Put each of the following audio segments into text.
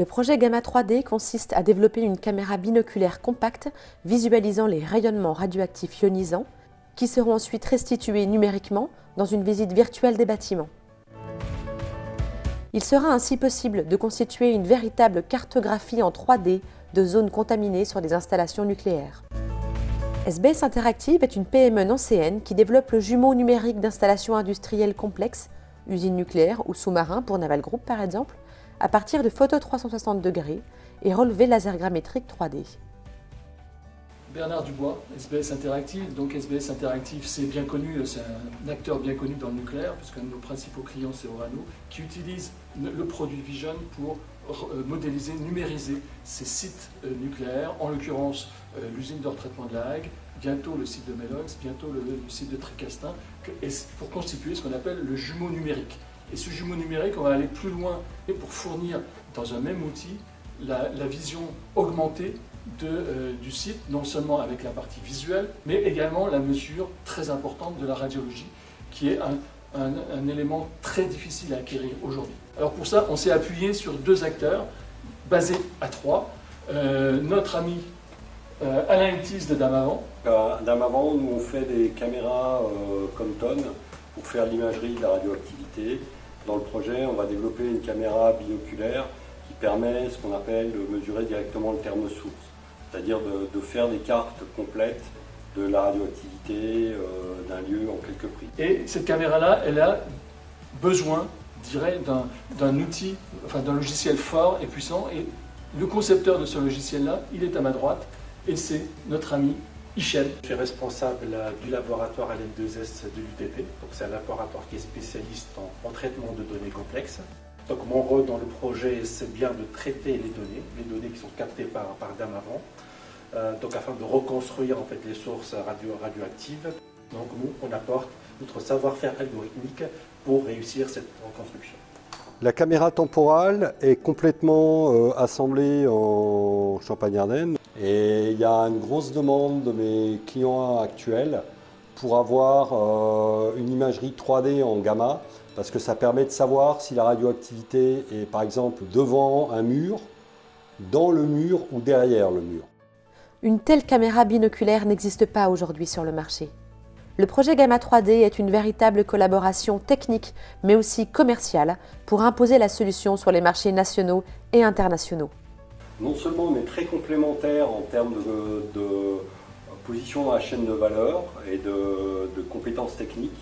Le projet Gamma 3D consiste à développer une caméra binoculaire compacte visualisant les rayonnements radioactifs ionisants qui seront ensuite restitués numériquement dans une visite virtuelle des bâtiments. Il sera ainsi possible de constituer une véritable cartographie en 3D de zones contaminées sur des installations nucléaires. SBS Interactive est une PME nancéenne qui développe le jumeau numérique d'installations industrielles complexes, usines nucléaires ou sous-marins pour Naval Group par exemple, à partir de photos 360 degrés et relevés lasergrammétriques 3D. Bernard Dubois, SBS Interactive. Donc SBS Interactive, c'est bien connu, c'est un acteur bien connu dans le nucléaire, puisqu'un de nos principaux clients, c'est Orano, qui utilise le produit Vision pour modéliser, numériser ces sites nucléaires, en l'occurrence l'usine de retraitement de La Hague, bientôt le site de Melox, bientôt le site de Tricastin, pour constituer ce qu'on appelle le jumeau numérique. Et ce jumeau numérique, on va aller plus loin pour fournir dans un même outil la vision augmentée du site, non seulement avec la partie visuelle, mais également la mesure très importante de la radiologie, qui est un élément très difficile à acquérir aujourd'hui. Alors pour ça, on s'est appuyé sur deux acteurs, basés à Troyes. Notre ami Alain Iltis de Damavand. À Damavand, nous on fait des caméras Compton pour faire l'imagerie de la radioactivité. Dans le projet, on va développer une caméra binoculaire qui permet ce qu'on appelle de mesurer directement le terme source, c'est-à-dire de faire des cartes complètes de la radioactivité d'un lieu en quelques prises. Et cette caméra-là, elle a besoin, je dirais, d'un outil, enfin d'un logiciel fort et puissant. Et le concepteur de ce logiciel-là, il est à ma droite, et c'est notre ami Hichel. Je suis responsable du laboratoire LN2S de l'UTP. Donc c'est un laboratoire qui est spécialiste en traitement de données complexes. Donc mon rôle dans le projet, c'est bien de traiter les données qui sont captées par Damavand, donc afin de reconstruire en fait les sources radioactives. Donc nous, on apporte notre savoir-faire algorithmique pour réussir cette reconstruction. La caméra temporale est complètement assemblée en Champagne-Ardenne et il y a une grosse demande de mes clients actuels pour avoir une imagerie 3D en gamma, parce que ça permet de savoir si la radioactivité est par exemple devant un mur, dans le mur ou derrière le mur. Une telle caméra binoculaire n'existe pas aujourd'hui sur le marché. Le projet Gamma 3D est une véritable collaboration technique mais aussi commerciale pour imposer la solution sur les marchés nationaux et internationaux. Non seulement on est très complémentaires en termes de position dans la chaîne de valeur et de compétences techniques,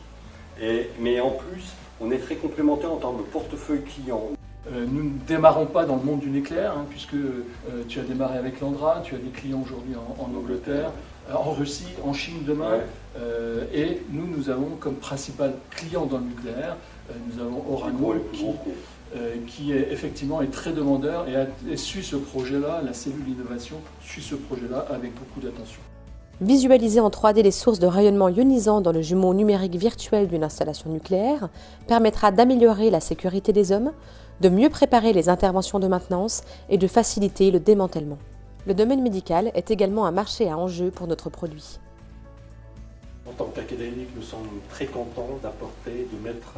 mais en plus on est très complémentaires en termes de portefeuille client. Nous ne démarrons pas dans le monde du nucléaire, puisque tu as démarré avec Landra, tu as des clients aujourd'hui en Angleterre, en Russie, en Chine demain, ouais. Et nous avons comme principal client dans le nucléaire, nous avons Orano qui est effectivement est très demandeur et suit ce projet-là, la cellule d'innovation suit ce projet-là avec beaucoup d'attention. Visualiser en 3D les sources de rayonnement ionisant dans le jumeau numérique virtuel d'une installation nucléaire permettra d'améliorer la sécurité des hommes, de mieux préparer les interventions de maintenance et de faciliter le démantèlement. Le domaine médical est également un marché à enjeu pour notre produit. En tant qu'académique, nous sommes très contents d'apporter, de mettre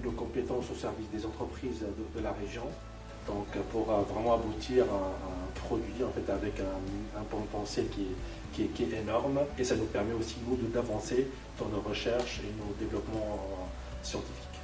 nos compétences au service des entreprises de la région, donc pour vraiment aboutir à un produit en fait, avec un potentiel qui est énorme, et ça nous permet aussi nous d'avancer dans nos recherches et nos développements scientifiques.